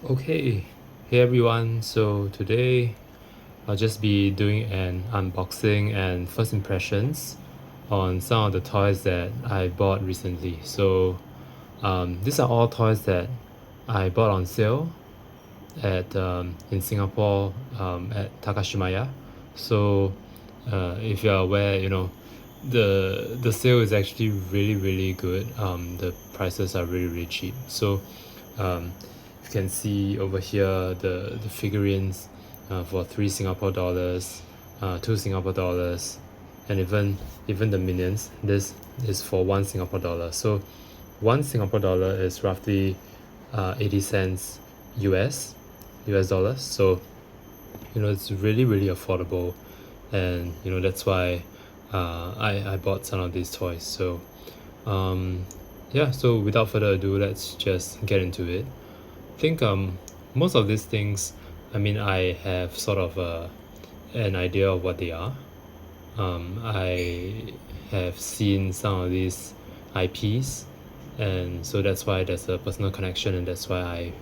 Okay, hey everyone. So today I'll just be doing an unboxing and first impressions on some of the toys that I bought recently. So these are all toys that I bought on sale at in Singapore at Takashimaya. So if you're aware, the sale is actually really good. The prices are really cheap. So um, you can see over here the figurines for $3 Singapore, $2 Singapore, and even the minions. This is for $1 Singapore. So $1 Singapore is roughly 80 cents US dollars. So it's really affordable, and that's why I bought some of these toys. So yeah, so without further ado, let's just get into it. I think most of these things, I mean, I have sort of an idea of what they are. I have seen some of these IPs, and so that's why there's a personal connection, and that's why I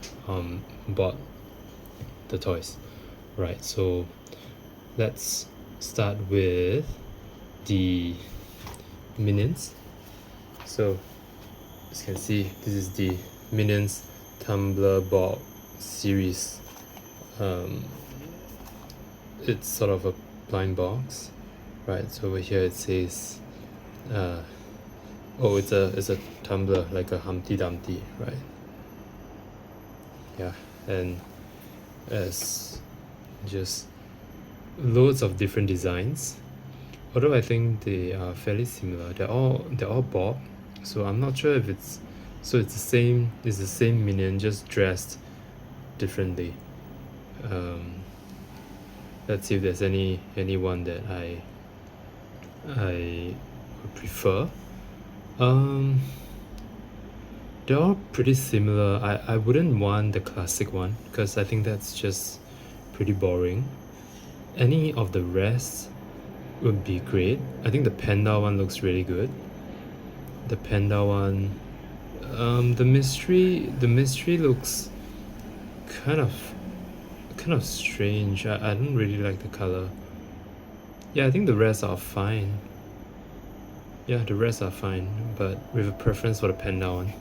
bought the toys. Right, so let's start with the minions. So as you can see, this is the Minions Tumbler Bob series. It's sort of a blind box, right? So over here it says it's a tumbler, like a Humpty Dumpty, right? Yeah, and as just loads of different designs, although I think they are fairly similar. They're all Bob, so I'm not sure if it's the same minion, just dressed differently. Let's see if there's anyone that I would prefer. They're all pretty similar. I wouldn't want the classic one because I think that's just pretty boring. Any of the rest would be great. I think the Panda one looks really good. The Panda one, the mystery looks kind of strange. I don't really like the color. Yeah, I think the rest are fine. Yeah, the rest are fine, but with a preference for the Panda one.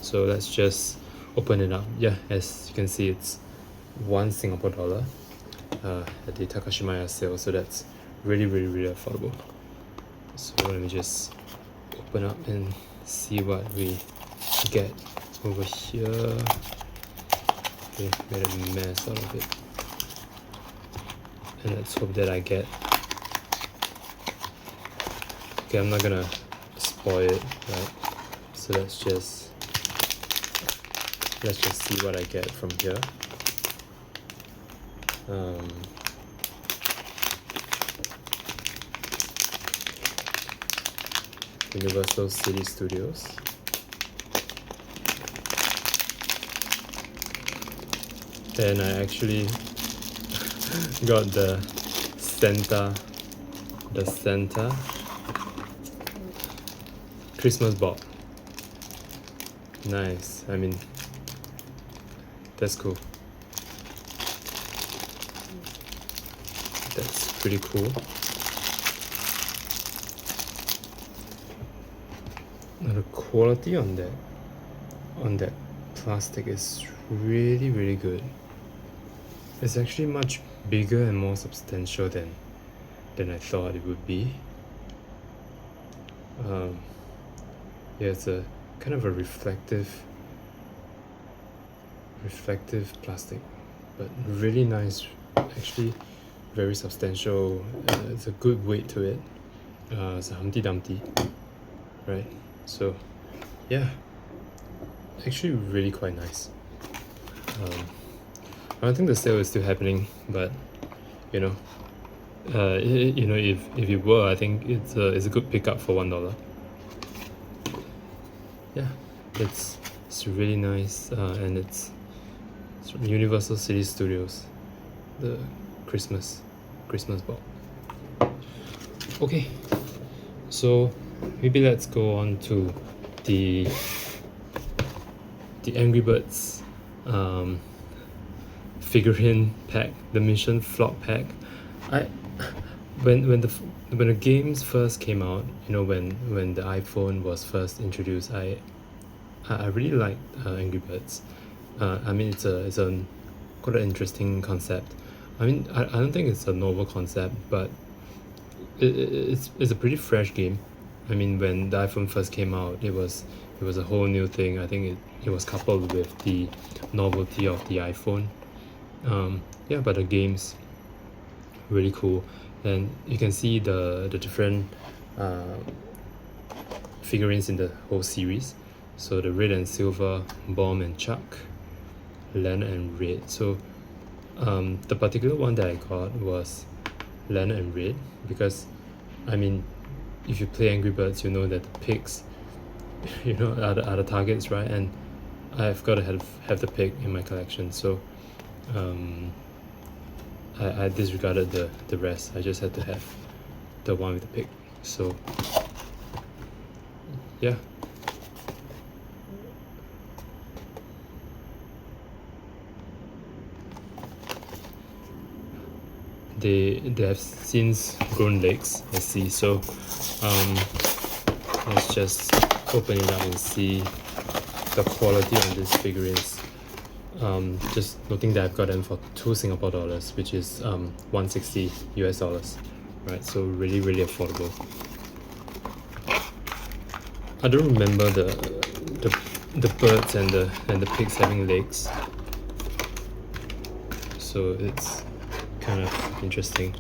So let's just open it up. Yeah, as you can see, it's $1 at the Takashimaya sale, so that's really affordable. So let me just open up and see what we get over here. Okay, made a mess out of it, and let's hope that I get. Okay, I'm not gonna spoil it, right? So let's just see what I get from here. Universal City Studios. And I actually got the Santa Christmas Bob. Nice. I mean, that's cool. That's pretty cool. Now the quality on that plastic is really good. It's actually much bigger and more substantial than I thought it would be. Yeah, it's a kind of a reflective plastic, but really nice. Actually, very substantial. It's a good weight to it. It's a Humpty Dumpty, right? So, yeah, actually really quite nice. I don't think the sale is still happening, but if it were, I think it's a good pickup for $1. Yeah, it's really nice, and it's from Universal City Studios, the Christmas Bob. Okay, so maybe let's go on to the Angry Birds figurine pack, the mission flock pack. I when the games first came out, when the iPhone was first introduced, I really liked Angry Birds. I mean, it's a quite an interesting concept. I mean, I don't think it's a novel concept, but it's a pretty fresh game. I mean, when the iPhone first came out, it was a whole new thing. I think it was coupled with the novelty of the iPhone. Yeah, but the game's really cool, and you can see the different uh, figurines in the whole series. So the red and silver, Bomb and Chuck, Leonard and Red. So the particular one that I got was Leonard and Red because, I mean, if you play Angry Birds, you know that the pigs, are the targets, right? And I've got to have the pig in my collection. So I disregarded the rest. I just had to have the one with the pig. So yeah. They have since grown legs, I see. So let's just open it up and see the quality on these figurines. Just noting that I've got them for $2 Singapore, which is $160 US, right? So really, really affordable. I don't remember the birds and the pigs having legs, so it's kind of interesting.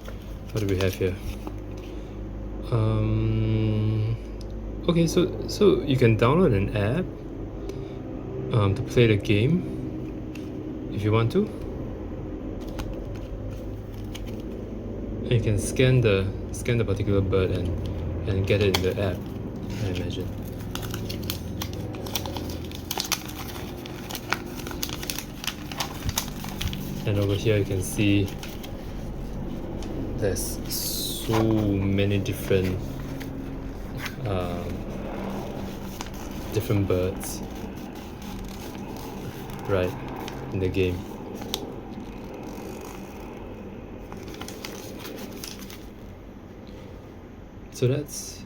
What do we have here? Okay, so you can download an app to play the game if you want to. And you can scan the particular bird and get it in the app, I imagine. And over here you can see there's so many different birds right in the game. So that's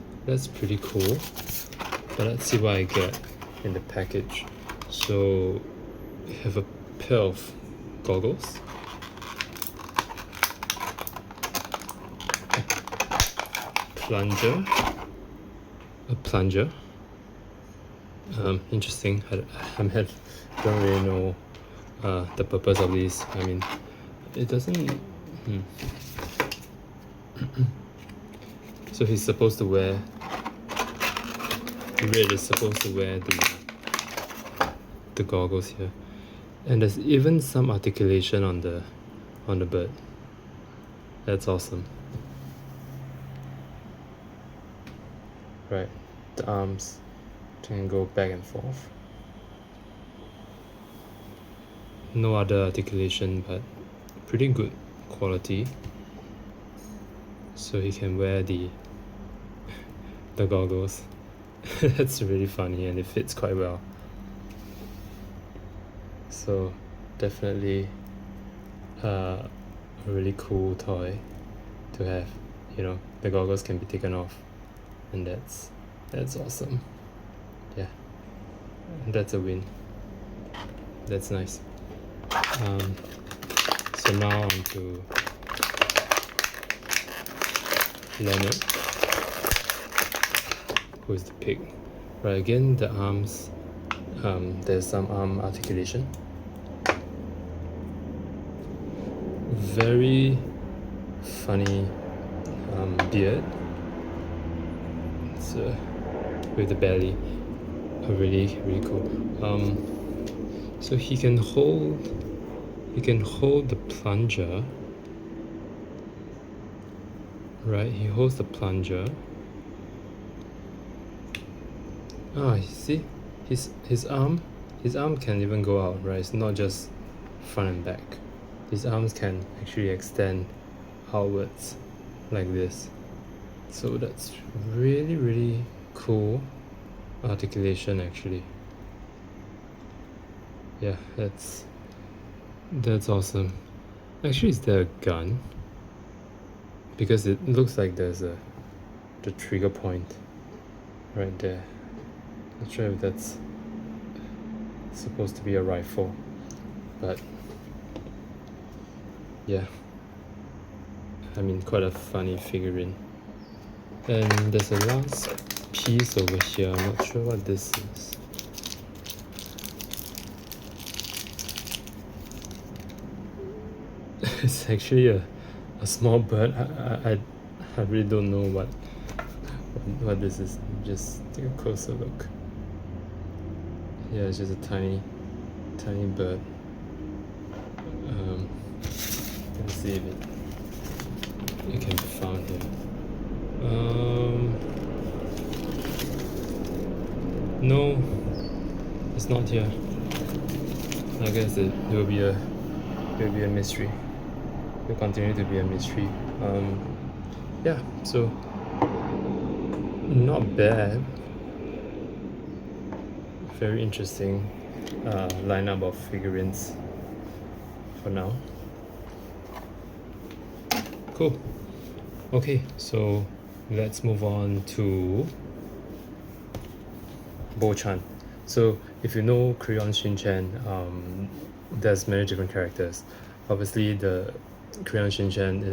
pretty cool. But let's see what I get in the package. So we have a pair of goggles, a plunger. Interesting. I don't really know the purpose of these. I mean, it doesn't. So he's supposed to wear. Red is supposed to wear the goggles here, and there's even some articulation on the bird. That's awesome. Right, the arms can go back and forth. No other articulation, but pretty good quality. So he can wear the goggles. That's really funny, and it fits quite well. So definitely a really cool toy to have. The goggles can be taken off, and that's awesome. Yeah, that's a win. That's nice. So now on to Leonard, who is the pig. Right, again, the arms, there's some arm articulation. Very funny beard. It's with the belly. Really, really cool. So he can hold the plunger. Right, he holds the plunger. You see, his arm can even go out, right? It's not just front and back. His arms can actually extend outwards like this. So that's really, really cool articulation, actually. Yeah, that's That's awesome. Actually, is there a gun? Because it looks like there's the trigger point right there. Not sure if that's supposed to be a rifle, but yeah. I mean, quite a funny figurine. And there's a last piece over here. I'm not sure what this is. It's actually a small bird. I really don't know what this is. Just take a closer look. Yeah, it's just a tiny bird. Let's see if it can be found here. No, it's not here. I guess it will be a mystery. It will continue to be a mystery. Yeah, so not bad. Very interesting lineup of figurines for now. Cool. Okay, so let's move on to Bochan. So if you know Crayon Shinchan, there's many different characters. Obviously, the Crayon Shinchan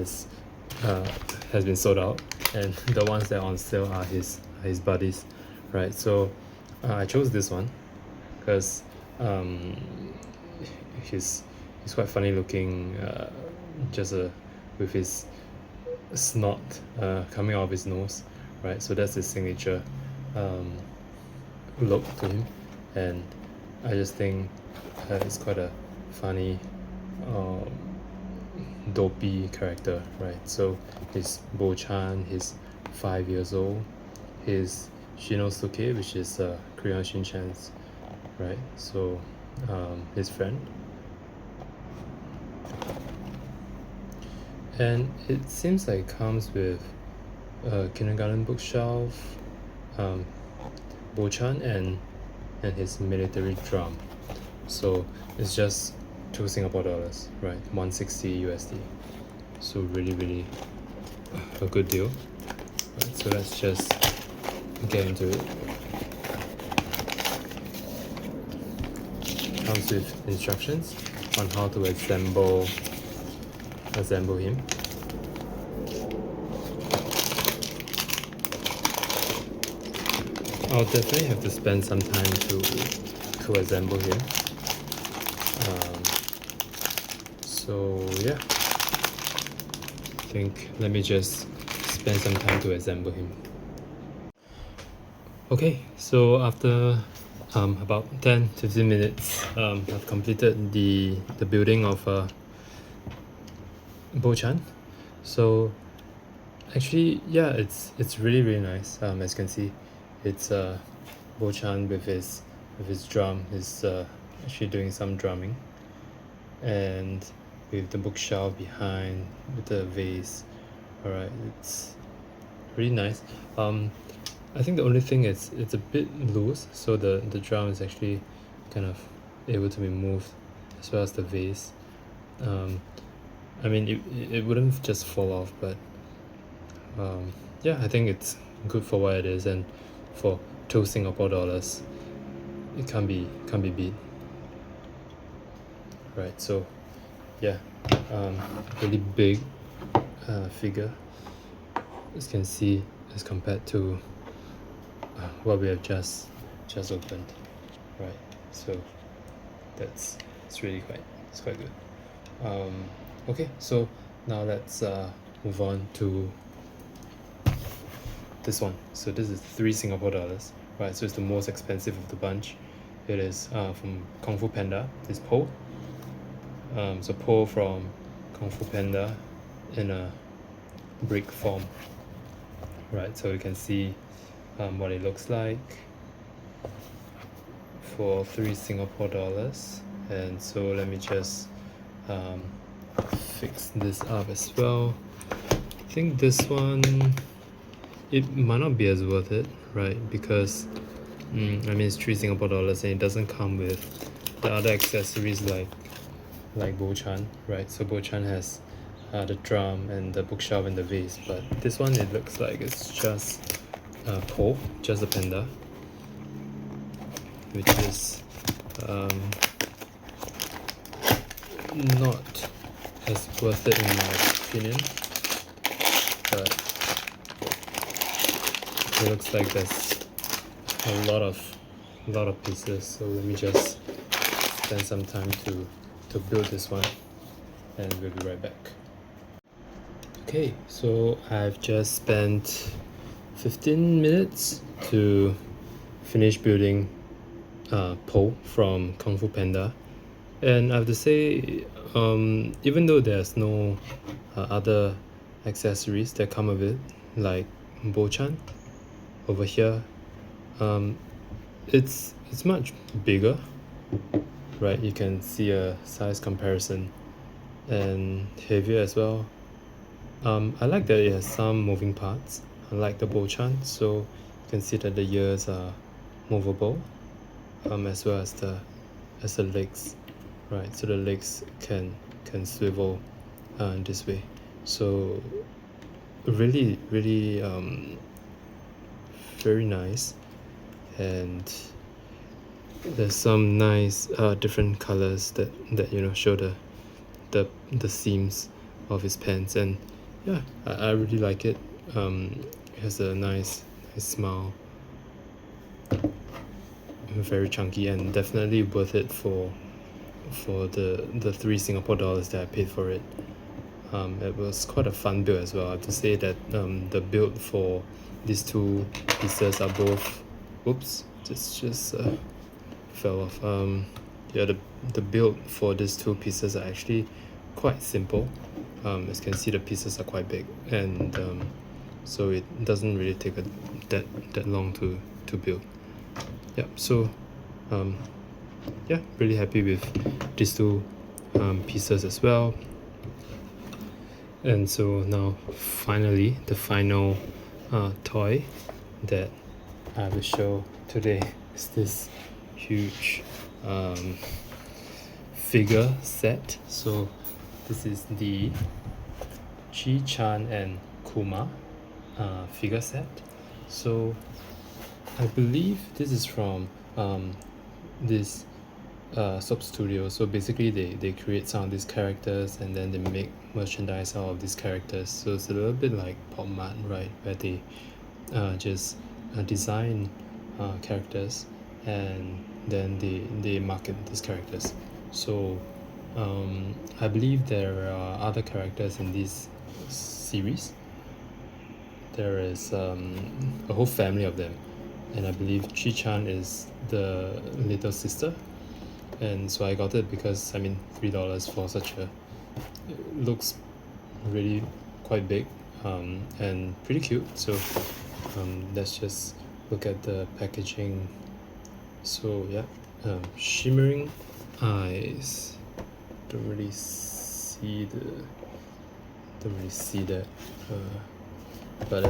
has been sold out, and the ones that are on sale are his buddies, right? So I chose this one because he's quite funny looking, just with his snot coming out of his nose, right? So that's his signature look to him, and I just think it's quite a funny, dopey character, right? So his Bochan, he's 5 years old. His Shinosuke, which is Crayon Shinchan's, right? So his friend. And it seems like it comes with a kindergarten bookshelf, Bochan, and his military drum. So it's just $2 right? 160 USD. So really a good deal. Right, so let's just get into it. Comes with instructions on how to assemble him. I'll definitely have to spend some time to assemble him. So yeah, I think let me just spend some time to assemble him. Okay, so after about 10-15 minutes, I've completed the building of Bochan. So actually, yeah, it's really nice. As you can see, it's Bochan with his drum. He's actually doing some drumming, and with the bookshelf behind, with the vase. Alright, it's really nice. I think the only thing is it's a bit loose, so the drum is actually kind of able to be moved, as well as the vase. I mean, it wouldn't just fall off, but yeah, I think it's good for what it is, and for $2, it can't be beat. Right, so yeah, really big figure, as you can see, as compared to what we have just opened, right? So it's quite good. Okay, so now let's move on to this one. So this is $3, right? So it's the most expensive of the bunch. It is from Kung Fu Panda. It's Po. So Po from Kung Fu Panda in a brick form, right? So you can see what it looks like for $3. And so let me just fix this up as well. I think this one, it might not be as worth it, right? Because I mean, it's $3 and it doesn't come with the other accessories like like Bochan, right? So Bochan has the drum and the bookshelf and the vase, but this one it looks like it's just Po, just a panda, which is not as worth it in my opinion, but it looks like there's a lot of pieces, so let me just spend some time to build this one and we'll be right back. Okay, so I've just spent 15 minutes to finish building Po from Kung Fu Panda, and I have to say, even though there's no other accessories that come with it, like Bochan over here, it's much bigger, right? You can see a size comparison, and heavier as well. I like that it has some moving parts, unlike the Bochan, so you can see that the ears are movable, as well as the legs, right? So the legs can swivel this way. So really very nice, and there's some nice different colors that show the seams of his pants, and yeah, I really like it. It has a nice smile, very chunky, and definitely worth it for the $3 that I paid for it. It was quite a fun build as well. I have to say that the build for these two pieces are both, oops, just fell off. Yeah, the build for these two pieces are actually quite simple. As you can see, the pieces are quite big, and so it doesn't really take that long to build. Yeah, so yeah, really happy with these two pieces as well. And so now finally the final toy that I will show today is this huge figure set. So this is the Shinchan and Kuma figure set. So I believe this is from this sub studio. So basically they create some of these characters and then they make merchandise out of these characters. So it's a little bit like Pop Mart, right, where they just design characters and then they market these characters. So I believe there are other characters in this series. There is a whole family of them, and I believe Chi-chan is the little sister. And so I got it because, I mean, $3 for such a, it looks really quite big and pretty cute. So let's just look at the packaging. So yeah, shimmering eyes. Don't really see that, but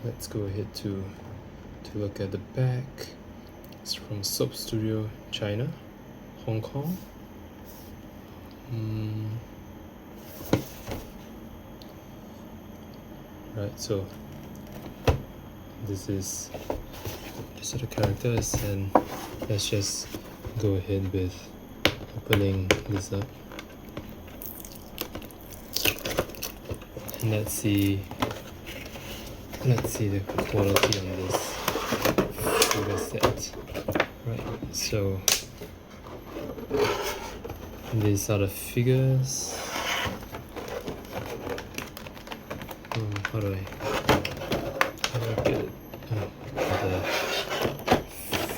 let's go ahead to look at the back. It's from Soap Studio China, Hong Kong. Right, so these are the characters, and let's just go ahead with opening this up. And let's see the quality on this figure set. Right, so these are the figures. How do I get it? The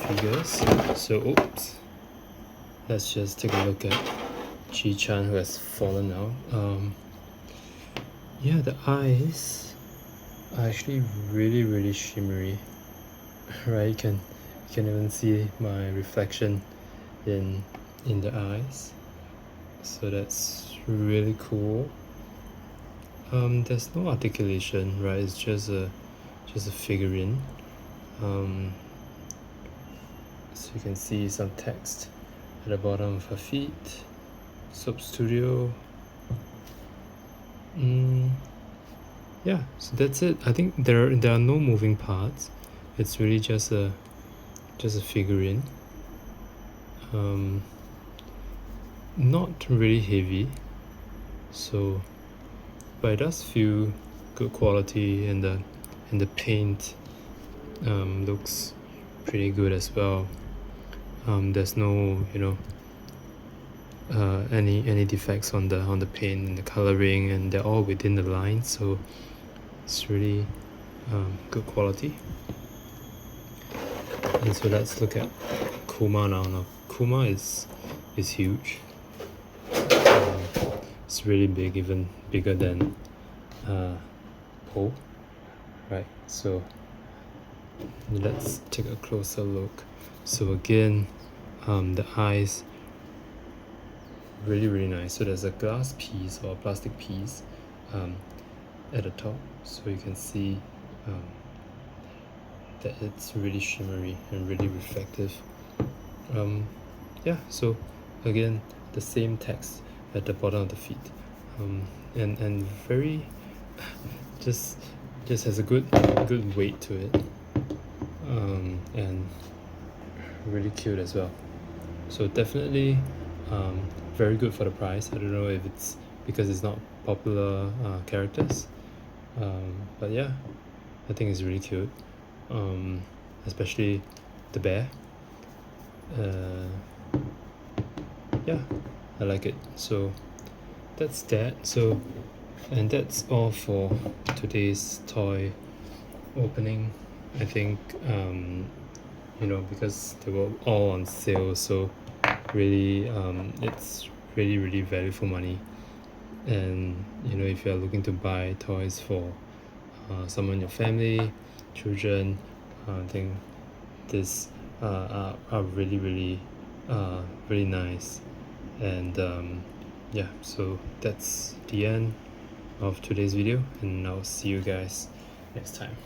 figures. So oops. Let's just take a look at Chi-chan, who has fallen now. Yeah, the eyes are actually really shimmery. Right, you can even see my reflection in the eyes, so that's really cool. There's no articulation, right? It's just a figurine. So you can see some text at the bottom of her feet, Sub Studio. Yeah, so that's it. I think there are no moving parts. It's really just a figurine. Not really heavy, so but it does feel good quality, and the paint looks pretty good as well. There's no any defects on the paint and the coloring, and they're all within the line, so it's really good quality. And so let's look at Kuma now. Kuma is huge. It's really big, even bigger than Po, right? So let's take a closer look. So again, the eyes, really nice. So there's a glass piece or a plastic piece at the top, so you can see that it's really shimmery and really reflective. Yeah, so again, the same text at the bottom of the feet, and very just has a good weight to it, and really cute as well. So definitely very good for the price. I don't know if it's because it's not popular characters, but yeah, I think it's really cute, especially the bear. Yeah, I like it. So that's that. So, and that's all for today's toy opening. I think because they were all on sale, so really it's really value for money. And if you're looking to buy toys for someone in your family, children, I think this are really nice. And yeah, so that's the end of today's video, and I'll see you guys next time.